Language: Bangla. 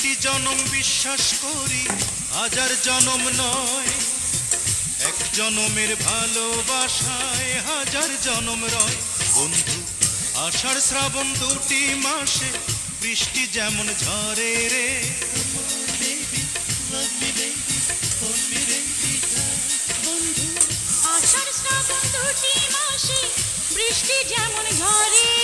একটি জনম বিশ্বাস করি, হাজার জনম নয়। এক জনমের ভালোবাসায় হাজার জনম রয়। বন্ধু, আষাঢ় শ্রাবণ দুটি মাসে বৃষ্টি যেমন ঝরে রে। বন্ধু, আষাঢ় শ্রাবণ দুটি মাসে বৃষ্টি যেমন ঝরে